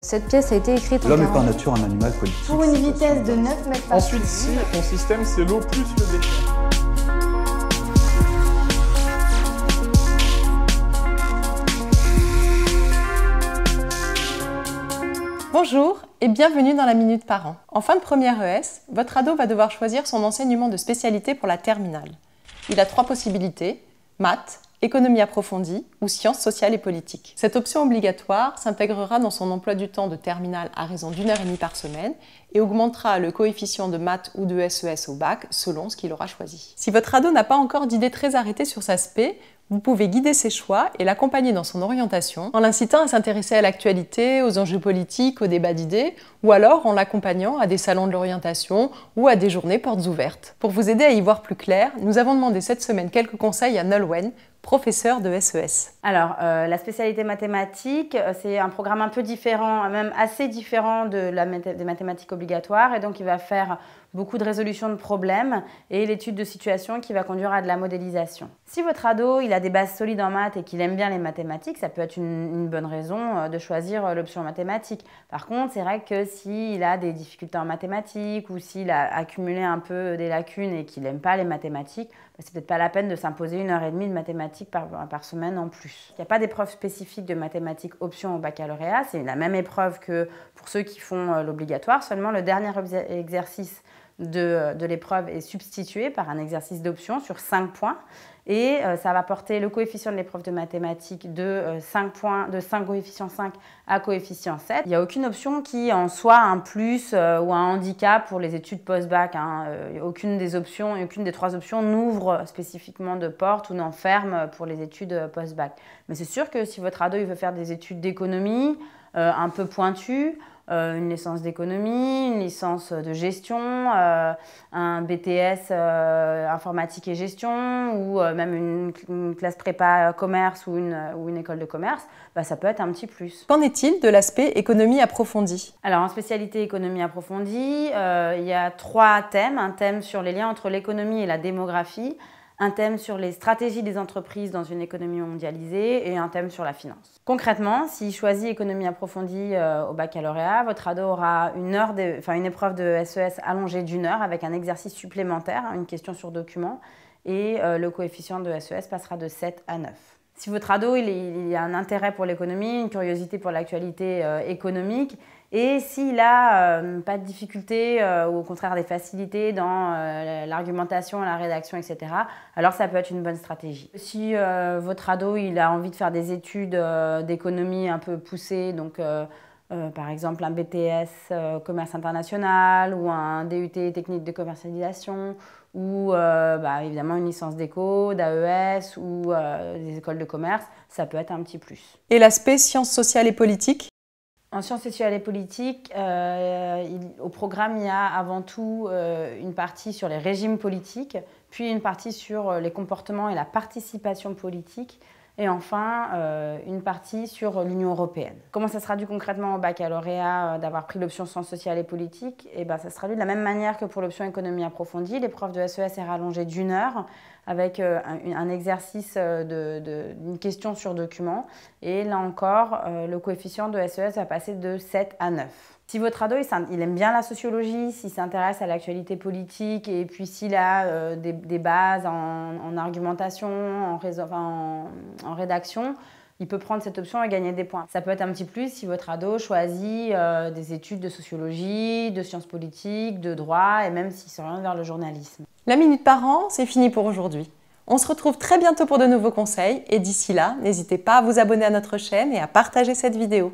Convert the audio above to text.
Cette pièce a été écrite en L'homme est par nature un animal politique. pour une vitesse de 9 mètres par Ensuite, si ton système c'est l'eau plus le déchet. Bonjour et bienvenue dans la Minute Parent. En fin de première ES, votre ado va devoir choisir son enseignement de spécialité pour la terminale. Il a 3 possibilités, maths, économie approfondie ou sciences sociales et politiques. Cette option obligatoire s'intégrera dans son emploi du temps de terminale à raison d'1h30 par semaine et augmentera le coefficient de maths ou de SES au bac selon ce qu'il aura choisi. Si votre ado n'a pas encore d'idée très arrêtée sur sa spé, vous pouvez guider ses choix et l'accompagner dans son orientation en l'incitant à s'intéresser à l'actualité, aux enjeux politiques, aux débats d'idées, ou alors en l'accompagnant à des salons de l'orientation ou à des journées portes ouvertes. Pour vous aider à y voir plus clair, nous avons demandé cette semaine quelques conseils à Nolwenn, professeur de SES. Alors, la spécialité mathématiques, c'est un programme un peu différent, même assez différent des mathématiques obligatoires, et donc il va faire beaucoup de résolution de problèmes et l'étude de situation qui va conduire à de la modélisation. Si votre ado il a des bases solides en maths et qu'il aime bien les mathématiques, ça peut être une bonne raison de choisir l'option mathématiques. Par contre, c'est vrai que s'il a des difficultés en mathématiques ou s'il a accumulé un peu des lacunes et qu'il n'aime pas les mathématiques, c'est peut-être pas la peine de s'imposer 1h30 de mathématiques par semaine en plus. Il n'y a pas d'épreuve spécifique de mathématiques option au baccalauréat, c'est la même épreuve que pour ceux qui font l'obligatoire, seulement le dernier exercice de l'épreuve est substitué par un exercice d'option sur 5 points et ça va porter le coefficient de l'épreuve de mathématiques de 5 points, de 5 coefficient 5 à coefficient 7. Il n'y a aucune option qui en soit un plus ou un handicap pour les études post-bac. Aucune des 3 options n'ouvre spécifiquement de porte ou n'enferme pour les études post-bac. Mais c'est sûr que si votre ado il veut faire des études d'économie un peu pointues, une licence d'économie, une licence de gestion, un BTS informatique et gestion ou même une classe prépa commerce ou une école de commerce, ça peut être un petit plus. Qu'en est-il de l'aspect économie approfondie? Alors en spécialité économie approfondie, il y a 3 thèmes. Un thème sur les liens entre l'économie et la démographie, un thème sur les stratégies des entreprises dans une économie mondialisée et un thème sur la finance. Concrètement, s'il choisit économie approfondie au baccalauréat, votre ado aura une épreuve de SES allongée d'1 heure avec un exercice supplémentaire, une question sur document, et le coefficient de SES passera de 7 à 9. Si votre ado il a un intérêt pour l'économie, une curiosité pour l'actualité économique, et s'il n'a pas de difficultés ou au contraire des facilités dans l'argumentation, la rédaction, etc., alors ça peut être une bonne stratégie. Si votre ado il a envie de faire des études d'économie un peu poussées, donc par exemple un BTS commerce international ou un DUT technique de commercialisation ou évidemment une licence d'éco, d'AES ou des écoles de commerce, ça peut être un petit plus. Et l'aspect sciences sociales et politiques? En sciences sociales et politiques, au programme, il y a avant tout une partie sur les régimes politiques, puis une partie sur les comportements et la participation politique, et enfin une partie sur l'Union européenne. Comment ça se traduit concrètement au baccalauréat d'avoir pris l'option sciences sociales et politiques? Ça se traduit de la même manière que pour l'option économie approfondie. L'épreuve de SES est rallongée d'1 heure avec un exercice d'une question sur document. Et là encore, le coefficient de SES va passer de 7 à 9. Si votre ado il aime bien la sociologie, s'il s'intéresse à l'actualité politique et puis s'il a des bases en argumentation, en rédaction, il peut prendre cette option et gagner des points. Ça peut être un petit plus si votre ado choisit des études de sociologie, de sciences politiques, de droit et même s'il s'oriente vers le journalisme. La Minute Parent, c'est fini pour aujourd'hui. On se retrouve très bientôt pour de nouveaux conseils et d'ici là, n'hésitez pas à vous abonner à notre chaîne et à partager cette vidéo.